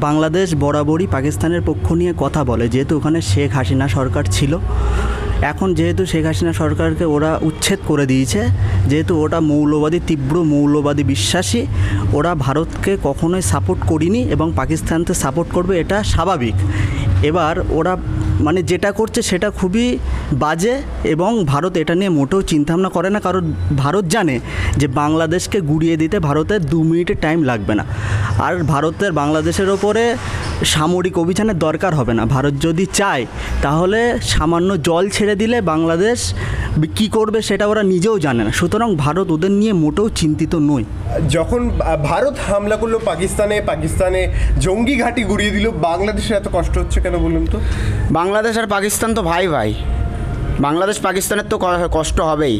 বাংলাদেশ বরাবরই পাকিস্তানের পক্ষ নিয়ে কথা বলে, যেহেতু ওখানে শেখ হাসিনা সরকার ছিল। এখন যেহেতু শেখ হাসিনা সরকারকে ওরা উচ্ছেদ করে দিয়েছে, যেহেতু ওটা মৌলবাদী, তীব্র মৌলবাদী বিশ্বাসী, ওরা ভারতকে কখনোই সাপোর্ট করিনি এবং পাকিস্তানকে সাপোর্ট করবে এটা স্বাভাবিক। এবার ওরা মানে যেটা করছে সেটা খুবই বাজে এবং ভারত এটা নিয়ে মোটেও চিন্তাভাবনা করে না, কারণ ভারত জানে যে বাংলাদেশকে গুড়িয়ে দিতে ভারতের 2 মিনিটের টাইম লাগবে না। আর ভারতের বাংলাদেশের ওপরে সামরিক অভিযানের দরকার হবে না। ভারত যদি চায় তাহলে সামান্য জল ছেড়ে দিলে বাংলাদেশ কী করবে সেটা ওরা নিজেও জানে না। সুতরাং ভারত ওদের নিয়ে মোটেও চিন্তিত নয়। যখন ভারত হামলা করলো পাকিস্তানে জঙ্গি ঘাঁটি গুড়িয়ে দিল, বাংলাদেশের এত কষ্ট হচ্ছে কেন বলুন তো? বাংলাদেশ আর পাকিস্তান তো ভাই ভাই, বাংলাদেশ পাকিস্তানের তো কষ্ট হবেই।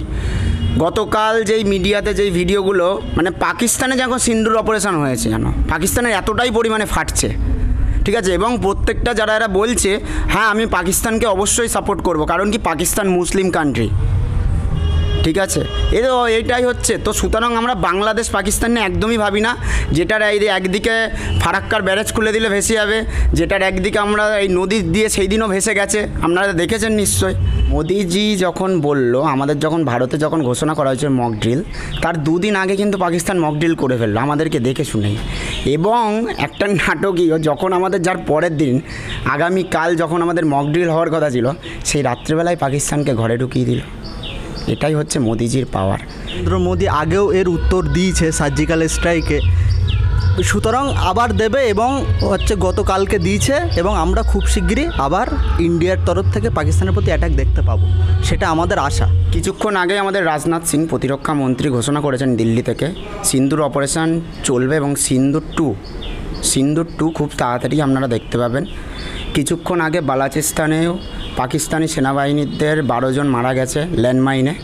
গতকাল যেই মিডিয়াতে যেই ভিডিওগুলো, মানে পাকিস্তানে যখন সিন্দুর অপারেশন হয়েছে, জানো পাকিস্তানের এতটাই পরিমাণে ফাটছে, ঠিক আছে। এবং প্রত্যেকটা যারা এরা বলছে হ্যাঁ আমি পাকিস্তানকে অবশ্যই সাপোর্ট করব, কারণ কি পাকিস্তান মুসলিম কান্ট্রি, ঠিক আছে। এইটাই হচ্ছে তো। সুতরাং আমরা বাংলাদেশ পাকিস্তান নিয়ে একদমই ভাবি না। যেটার একদিকে ফারাক্কার ব্যারেজ খুলে দিলে ভেসে যাবে, যেটার একদিকে আমরা এই নদী দিয়ে সেই দিনও ভেসে গেছে, আপনারা দেখেছেন নিশ্চয়ই। মোদিজি যখন বলল, আমাদের যখন ভারতে যখন ঘোষণা করা হয়েছে মক ড্রিল, তার 2 দিন আগে কিন্তু পাকিস্তান মক ড্রিল করে ফেললো আমাদেরকে দেখে শুনেই। এবং একটা নাটকীয়, যখন আমাদের যার পরের দিন আগামীকাল যখন আমাদের মক ড্রিল হওয়ার কথা ছিল, সেই রাত্রেবেলায় পাকিস্তানকে ঘরে ঢুকিয়ে দিল। এটাই হচ্ছে মোদিজির পাওয়ার। নরেন্দ্র মোদি আগেও এর উত্তর দিয়েছে সার্জিক্যাল স্ট্রাইকে, সুতরাং আবার দেবে এবং গতকালকে দিয়েছে এবং আমরা খুব শিগগিরই আবার ইন্ডিয়ার তরফ থেকে পাকিস্তানের প্রতি অ্যাটাক দেখতে পাবো, সেটা আমাদের আশা। কিছুক্ষণ আগে আমাদের রাজনাথ সিং প্রতিরক্ষা মন্ত্রী ঘোষণা করেছেন দিল্লি থেকে সিন্দুর অপারেশন চলবে এবং সিন্দুর টু খুব তাড়াতাড়ি আপনারা দেখতে পাবেন। কিছুক্ষণ আগে বালাচিস্তানেও পাকিস্তানি সেনাবাহিনীদের 12 জন মারা গেছে ল্যান্ডমাইনে।